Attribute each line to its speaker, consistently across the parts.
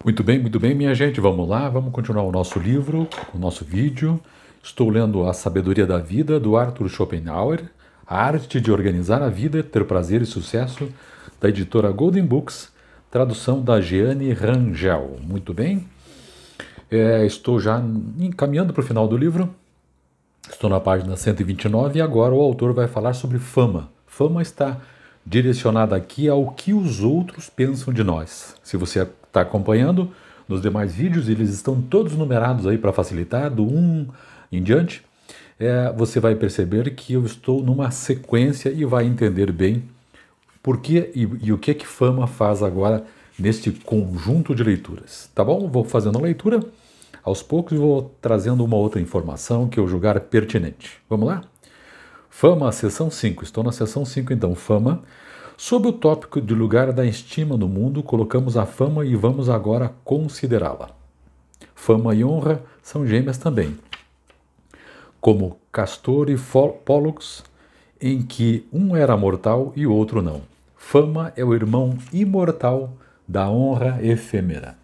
Speaker 1: Muito bem, minha gente. Vamos lá, vamos continuar o nosso livro, o nosso vídeo. Estou lendo A Sabedoria da Vida, do Arthur Schopenhauer, A Arte de Organizar a Vida, Ter Prazer e Sucesso, da editora Golden Books, tradução da Jeane Rangel. Muito bem. Estou já encaminhando para o final do livro. Estou na página 129 e agora o autor vai falar sobre fama. Fama está direcionada aqui ao que os outros pensam de nós. Se você está acompanhando nos demais vídeos, eles estão todos numerados aí para facilitar, do 1 em diante. Você vai perceber que eu estou numa sequência e vai entender bem por que e o que fama faz agora neste conjunto de leituras. Tá bom? Vou fazendo a leitura. Aos poucos vou trazendo uma outra informação que eu julgar pertinente. Vamos lá? Fama, seção 5. Estou na seção 5 então. Fama. Sob o tópico de lugar da estima no mundo, colocamos a fama e vamos agora considerá-la. Fama e honra são gêmeas também. Como Castor e Pólux, em que um era mortal e o outro não. Fama é o irmão imortal da honra efêmera.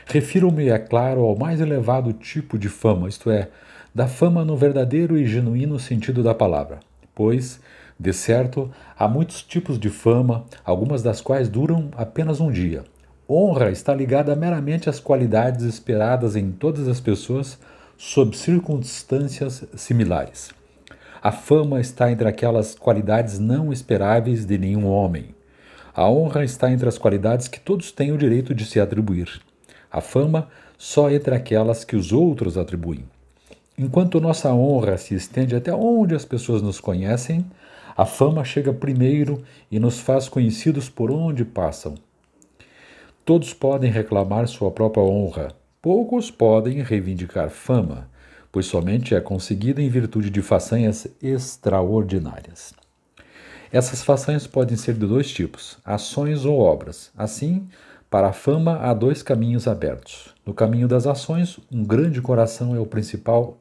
Speaker 1: Refiro-me, é claro, ao mais elevado tipo de fama, isto é, da fama no verdadeiro e genuíno sentido da palavra, pois, de certo, há muitos tipos de fama, algumas das quais duram apenas um dia. Honra está ligada meramente às qualidades esperadas em todas as pessoas sob circunstâncias similares. A fama está entre aquelas qualidades não esperáveis de nenhum homem. A honra está entre as qualidades que todos têm o direito de se atribuir. A fama só entre aquelas que os outros atribuem. Enquanto nossa honra se estende até onde as pessoas nos conhecem, a fama chega primeiro e nos faz conhecidos por onde passam. Todos podem reclamar sua própria honra, poucos podem reivindicar fama, pois somente é conseguida em virtude de façanhas extraordinárias. Essas façanhas podem ser de dois tipos, ações ou obras. Assim, para a fama há dois caminhos abertos. No caminho das ações, um grande coração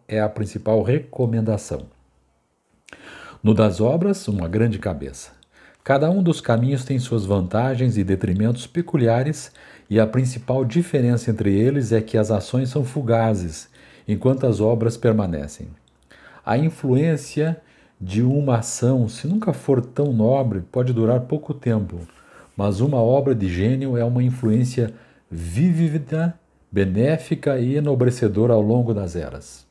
Speaker 1: é a principal recomendação. No das obras, uma grande cabeça. Cada um dos caminhos tem suas vantagens e detrimentos peculiares, e a principal diferença entre eles é que as ações são fugazes, enquanto as obras permanecem. A influência de uma ação, se nunca for tão nobre, pode durar pouco tempo, mas uma obra de gênio é uma influência vívida, benéfica e enobrecedora ao longo das eras.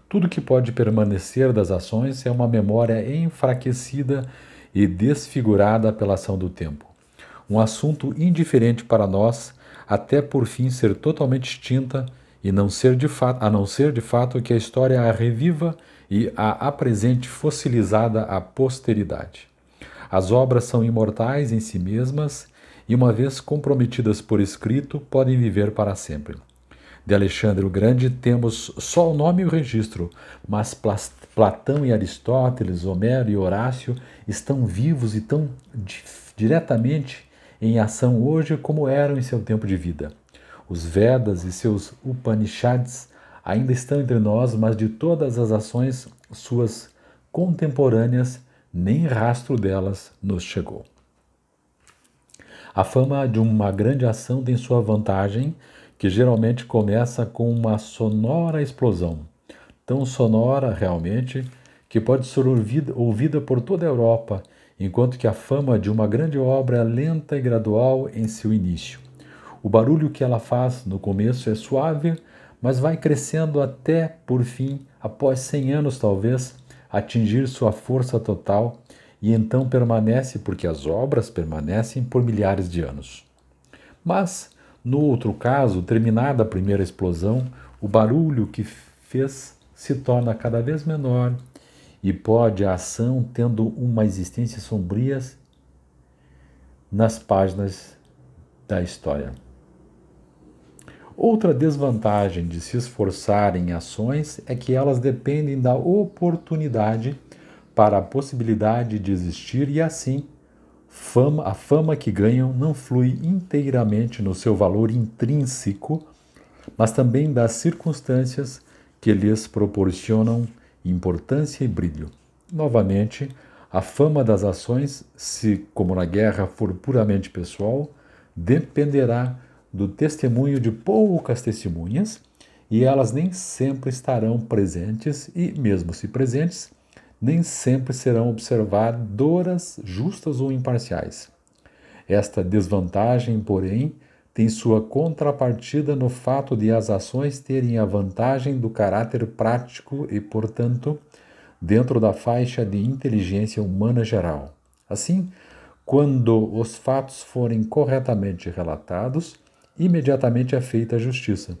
Speaker 1: Tudo que pode permanecer das ações é uma memória enfraquecida e desfigurada pela ação do tempo. Um assunto indiferente para nós, até por fim ser totalmente extinta e a não ser de fato que a história a reviva e a apresente fossilizada à posteridade. As obras são imortais em si mesmas e, uma vez comprometidas por escrito, podem viver para sempre. De Alexandre o Grande temos só o nome e o registro, mas Platão e Aristóteles, Homero e Horácio estão vivos e tão diretamente em ação hoje como eram em seu tempo de vida. Os Vedas e seus Upanishads ainda estão entre nós, mas de todas as ações suas contemporâneas, nem rastro delas nos chegou. A fama de uma grande ação tem sua vantagem, que geralmente começa com uma sonora explosão, tão sonora realmente que pode ser ouvida por toda a Europa, enquanto que a fama de uma grande obra é lenta e gradual em seu início. O barulho que ela faz no começo é suave, mas vai crescendo até, por fim, após 100 anos talvez, atingir sua força total e então permanece, porque as obras permanecem por milhares de anos. Mas, no outro caso, terminada a primeira explosão, o barulho que fez se torna cada vez menor e pode a ação tendo uma existência sombria nas páginas da história. Outra desvantagem de se esforçar em ações é que elas dependem da oportunidade para a possibilidade de existir e assim a fama que ganham não flui inteiramente no seu valor intrínseco, mas também das circunstâncias que lhes proporcionam importância e brilho. Novamente, a fama das ações, se como na guerra for puramente pessoal, dependerá do testemunho de poucas testemunhas, e elas nem sempre estarão presentes, e mesmo se presentes, nem sempre serão observadoras, justas ou imparciais. Esta desvantagem, porém, tem sua contrapartida no fato de as ações terem a vantagem do caráter prático e, portanto, dentro da faixa de inteligência humana geral. Assim, quando os fatos forem corretamente relatados, imediatamente é feita a justiça,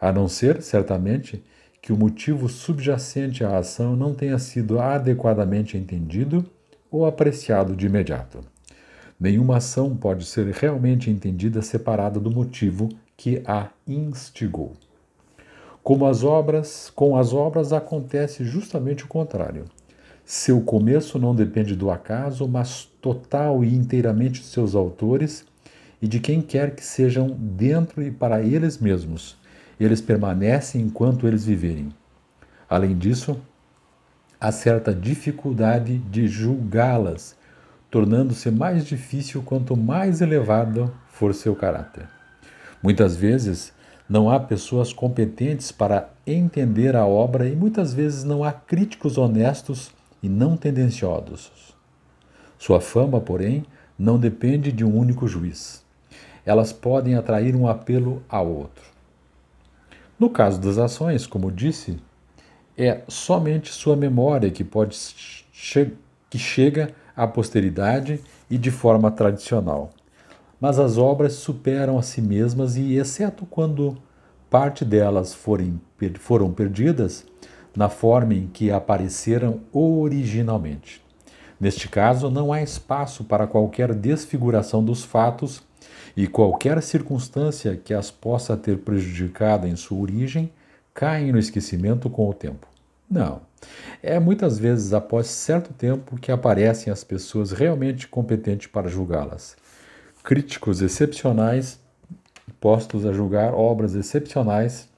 Speaker 1: a não ser, certamente, que o motivo subjacente à ação não tenha sido adequadamente entendido ou apreciado de imediato. Nenhuma ação pode ser realmente entendida separada do motivo que a instigou. Com as obras acontece justamente o contrário. Seu começo não depende do acaso, mas total e inteiramente de seus autores e de quem quer que sejam dentro e para eles mesmos. Eles permanecem enquanto eles viverem. Além disso, há certa dificuldade de julgá-las, tornando-se mais difícil quanto mais elevado for seu caráter. Muitas vezes não há pessoas competentes para entender a obra e muitas vezes não há críticos honestos e não tendenciosos. Sua fama, porém, não depende de um único juiz. Elas podem atrair um apelo a outro. No caso das ações, como disse, é somente sua memória que chega à posteridade e de forma tradicional. Mas as obras superam a si mesmas e, exceto quando parte delas foram perdidas, na forma em que apareceram originalmente. Neste caso, não há espaço para qualquer desfiguração dos fatos e qualquer circunstância que as possa ter prejudicado em sua origem caem no esquecimento com o tempo. Não. É muitas vezes após certo tempo que aparecem as pessoas realmente competentes para julgá-las. Críticos excepcionais postos a julgar obras excepcionais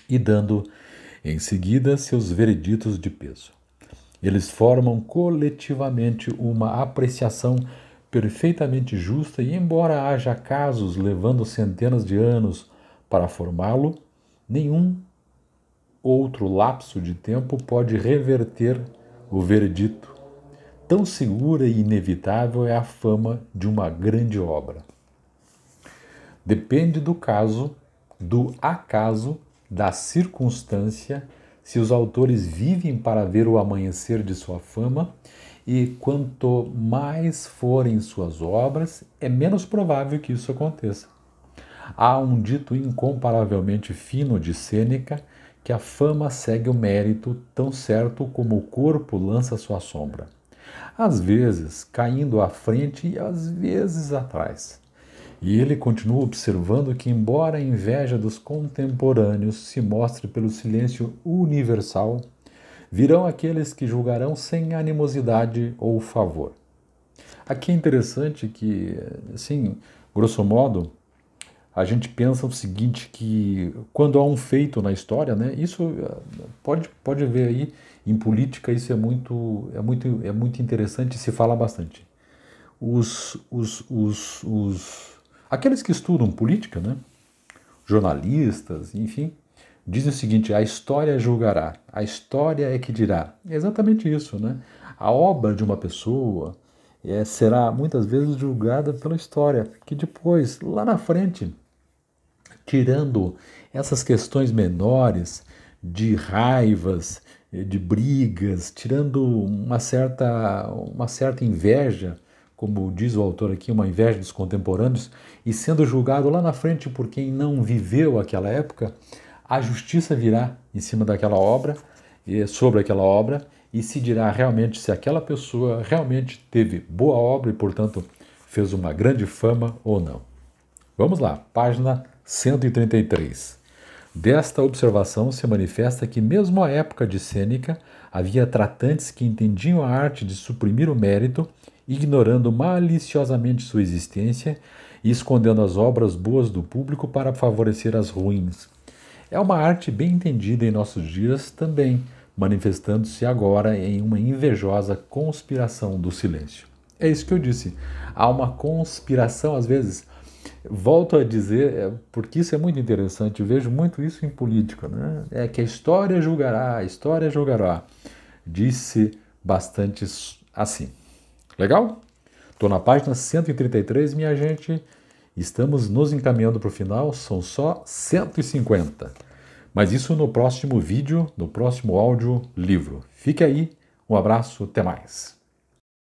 Speaker 1: e dando em seguida seus vereditos de peso. Eles formam coletivamente uma apreciação perfeitamente justa e, embora haja casos levando centenas de anos para formá-lo, nenhum outro lapso de tempo pode reverter o veredito. Tão segura e inevitável é a fama de uma grande obra. Depende do caso, do acaso, da circunstância, se os autores vivem para ver o amanhecer de sua fama, e quanto mais forem suas obras, é menos provável que isso aconteça. Há um dito incomparavelmente fino de Sêneca que a fama segue o mérito tão certo como o corpo lança sua sombra, às vezes caindo à frente e às vezes atrás. E ele continua observando que, embora a inveja dos contemporâneos se mostre pelo silêncio universal, virão aqueles que julgarão sem animosidade ou favor. Aqui é interessante que, assim, grosso modo, a gente pensa o seguinte, que quando há um feito na história, né, isso pode ver aí, em política isso é muito interessante e se fala bastante. Aqueles que estudam política, né, jornalistas, enfim, dizem o seguinte: a história julgará, a história é que dirá. É exatamente isso, né? A obra de uma pessoa será muitas vezes julgada pela história, que depois, lá na frente, tirando essas questões menores de raivas, de brigas, tirando uma certa inveja, como diz o autor aqui, uma inveja dos contemporâneos, e sendo julgado lá na frente por quem não viveu aquela época, a justiça virá em cima daquela obra, sobre aquela obra, e se dirá realmente se aquela pessoa realmente teve boa obra e, portanto, fez uma grande fama ou não. Vamos lá, página 133. Desta observação se manifesta que, mesmo à época de Sêneca, havia tratantes que entendiam a arte de suprimir o mérito, ignorando maliciosamente sua existência e escondendo as obras boas do público para favorecer as ruins. É uma arte bem entendida em nossos dias também, manifestando-se agora em uma invejosa conspiração do silêncio. É isso que eu disse. Há uma conspiração, às vezes, Volto a dizer, porque isso é muito interessante, eu vejo muito isso em política, né? É que a história julgará. Disse bastante assim. Legal? Estou na página 133, minha gente. Estamos nos encaminhando para o final, são só 150. Mas isso no próximo vídeo, no próximo áudio livro. Fique aí, um abraço, até mais.